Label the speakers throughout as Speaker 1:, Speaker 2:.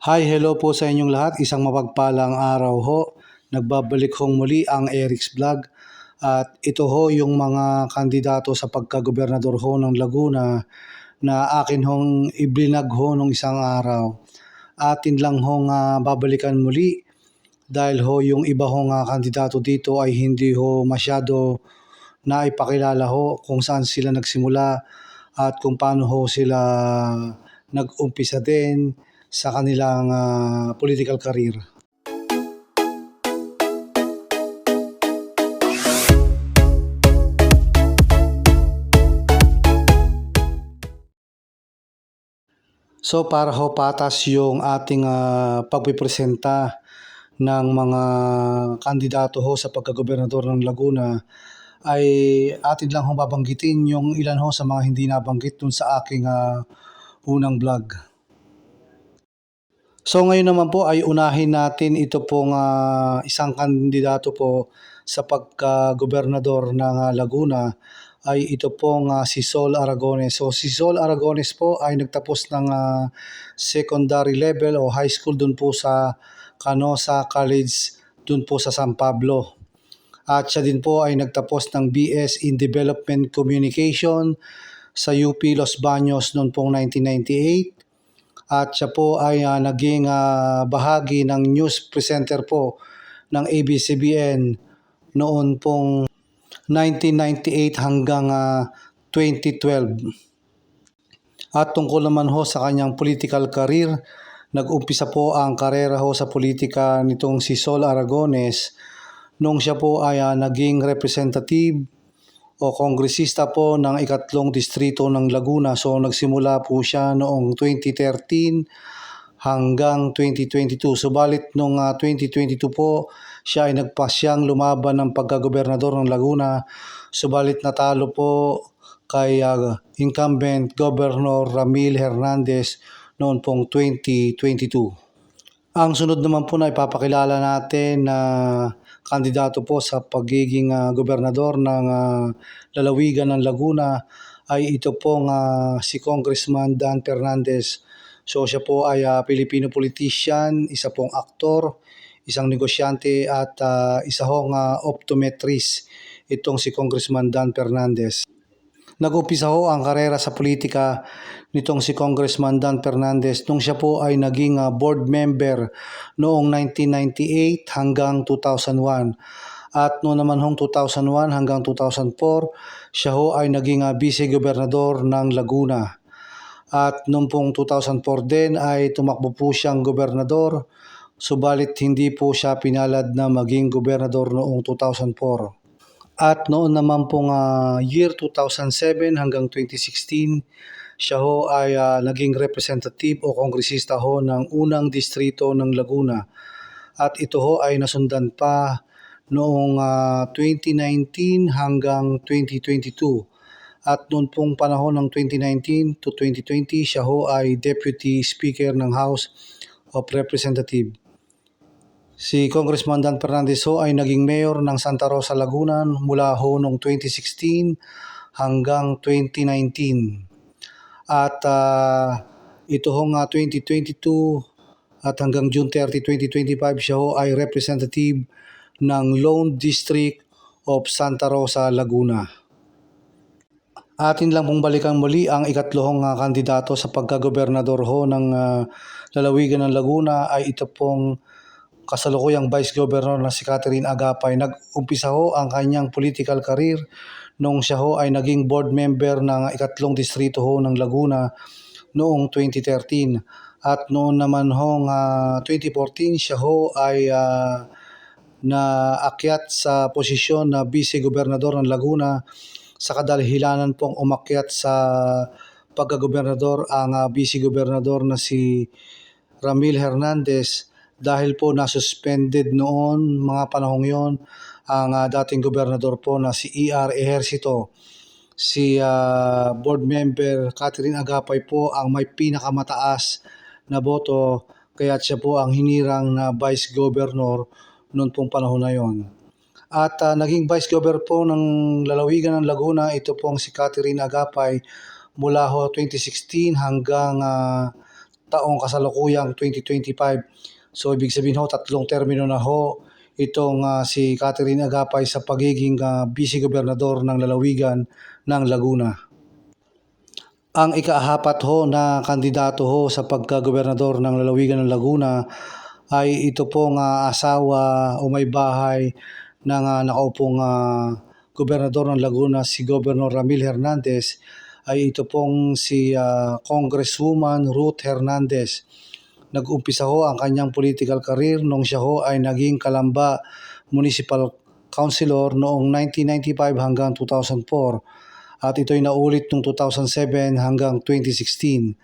Speaker 1: Hi, hello po sa inyong lahat. Isang mapagpalang araw ho. Nagbabalik hong muli ang Eric's Vlog. At ito ho yung mga kandidato sa pagkagobernador ho ng Laguna na akin hong iblinag ho nung isang araw. Atin lang hong babalikan muli dahil ho yung iba hong kandidato dito ay hindi ho masyado naipakilala ho kung saan sila nagsimula at kung paano ho sila nag-umpisa din sa kanilang political career. So para ho patas yung ating pagpipresenta ng mga kandidato ho sa pagkagobernador ng Laguna, ay atin lang hong babanggitin yung ilan ho sa mga hindi nabanggit dun sa aking unang vlog. So ngayon naman po ay unahin natin ito pong isang kandidato po sa pagka-gobernador ng Laguna ay ito pong si Sol Aragones. So si Sol Aragones po ay nagtapos ng secondary level o high school dun po sa Canosa College dun po sa San Pablo. At siya din po ay nagtapos ng BS in Development Communication sa UP Los Baños noong pong 1998. At siya po ay naging bahagi ng news presenter po ng ABS-CBN noon pong 1998 hanggang 2012. At tungkol naman ho sa kanyang political career, nag-umpisa po ang karera ho sa politika nitong si Sol Aragones nung siya po ay naging representative o kongresista po ng ikatlong distrito ng Laguna. So nagsimula po siya noong 2013 hanggang 2022. Subalit noong 2022 po, siya ay nagpasyang lumaban ng pagkagobernador ng Laguna. Subalit natalo po kay incumbent Governor Ramil Hernandez noon pong 2022. Ang sunod naman po na ipapakilala natin na kandidato po sa pagiging gobernador ng lalawigan ng Laguna ay ito pong si Congressman Dan Fernandez. So siya po ay Filipino politician, isa pong aktor, isang negosyante at isa hong optometrist itong si Congressman Dan Fernandez. Nag-umpisa ho ang karera sa politika nitong si Congressman Dan Fernandez nung siya po ay naging board member noong 1998 hanggang 2001. At noong naman hong 2001 hanggang 2004, siya ho ay naging vice-gobernador ng Laguna. At noong pong 2004 din ay tumakbo po siyang gobernador, subalit hindi po siya pinalad na maging gobernador noong 2004. At noon naman pong year 2007 hanggang 2016, siya ho ay naging representative o kongresista ho ng unang distrito ng Laguna. At ito ho ay nasundan pa noong 2019 hanggang 2022. At noon pong panahon ng 2019 to 2020, siya ho ay Deputy Speaker ng House of Representatives. Si Congressman Dan Fernandez ho ay naging mayor ng Santa Rosa, Laguna mula ho noong 2016 hanggang 2019. At ito hong 2022 at hanggang June 30, 2025, siya ho ay representative ng Lone District of Santa Rosa, Laguna. Atin lang pong balikan muli ang ikatlohong kandidato sa pagkagobernador ho ng lalawigan ng Laguna ay ito pong kasalukuyang Vice Governor na si Catherine Agapay. Nag-umpisa ho ang kanyang political career nung siya ho ay naging board member ng ikatlong distrito ho ng Laguna noong 2013. At noon naman hong 2014, siya ho ay naakyat sa posisyon na vice-gobernador ng Laguna sa kadalhilanan pong umakyat sa pagkagobernador ang vice-gobernador na si Ramil Hernandez dahil po nasuspended noon mga panahong yon ang dating gobernador po na si E.R. Ejercito. Si board member Catherine Agapay po ang may pinakamataas na boto kaya siya po ang hinirang na vice governor noon pong panahon na yon. At naging vice governor po ng lalawigan ng Laguna ito pong si Catherine Agapay mula ho 2016 hanggang taong kasalukuyang 2025. So ibig sabihin ho, 3 termino na ho itong si Catherine Agapay sa pagiging Vice Gobernador ng lalawigan ng Laguna. Ang ikaapat ho na kandidato ho sa pagka-gobernador ng lalawigan ng Laguna ay ito pong asawa o may bahay ng nakaupong gobernador ng Laguna, si Governor Ramil Hernandez, ay ito pong si Congresswoman Ruth Hernandez. Nag-umpisa ho ang kanyang political career nung siya ho ay naging Calamba Municipal Councilor noong 1995 hanggang 2004. At ito'y naulit noong 2007 hanggang 2016.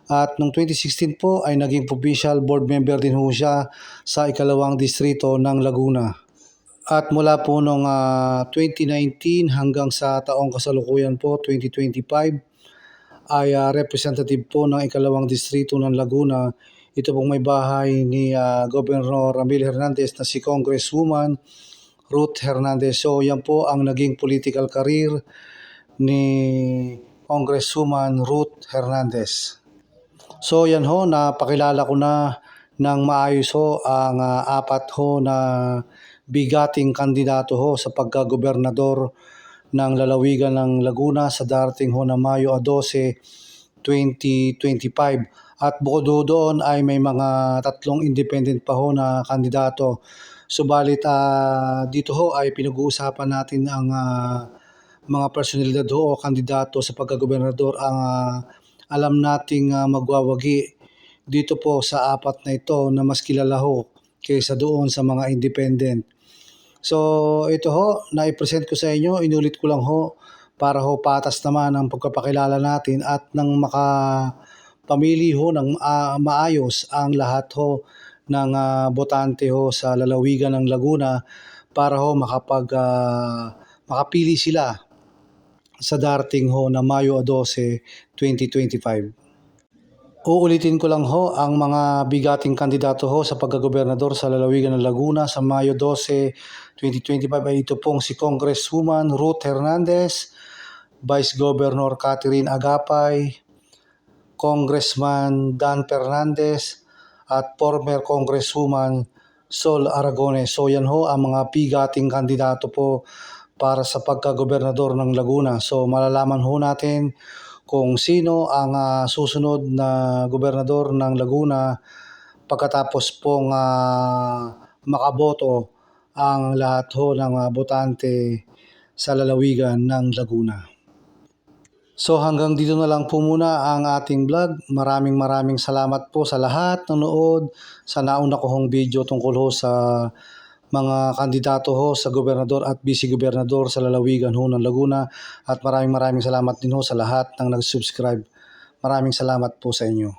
Speaker 1: At noong 2016 po ay naging provincial board member din ho siya sa ikalawang distrito ng Laguna. At mula po noong 2019 hanggang sa taong kasalukuyan po, 2025, ay representative po ng ikalawang distrito ng Laguna. Ito pong may bahay ni Governor Ramil Hernandez na si Congresswoman Ruth Hernandez. So yan po ang naging political career ni Congresswoman Ruth Hernandez. So yan ho, napakilala ko na ng maayos ho ang apat ho na bigating kandidato ho sa pagka-gobernador ng lalawigan ng Laguna sa darating ho na Mayo 12, 2025. At bukod doon ay may mga 3 independent pa ho na kandidato. Subalit dito ho ay pinag-uusapan natin ang mga personalidad ho o kandidato sa pagka-gobernador ang alam nating magwawagi dito po sa apat na ito na mas kilala ho kaysa doon sa mga independent. So ito ho, na-present ko sa inyo, inulit ko lang ho para ho patas naman ang pagpapakilala natin at nang makapamili ho ng maayos ang lahat ho ng botante ho sa lalawigan ng Laguna para ho makapili sila sa darating ho na Mayo 12, 2025. Uulitin ko lang ho ang mga bigating kandidato ho sa pagkagobernador sa lalawigan ng Laguna sa Mayo 12, 2025 ay ito pong si Congresswoman Ruth Hernandez, Vice Governor Catherine Agapay, Congressman Dan Fernandez at former Congresswoman Sol Aragones. So yan ho ang mga bigating kandidato po para sa pagka-gobernador ng Laguna. So malalaman ho natin kung sino ang susunod na gobernador ng Laguna pagkatapos pong makaboto ang lahat ho ng botante sa lalawigan ng Laguna. So hanggang dito na lang po muna ang ating vlog. Maraming salamat po sa lahat ng nanood sa nauna ko hong video tungkol ho sa mga kandidato ho sa gobernador at vice gobernador sa lalawigan ho ng Laguna. At maraming salamat din ho sa lahat ng nag-subscribe. Maraming salamat po sa inyo.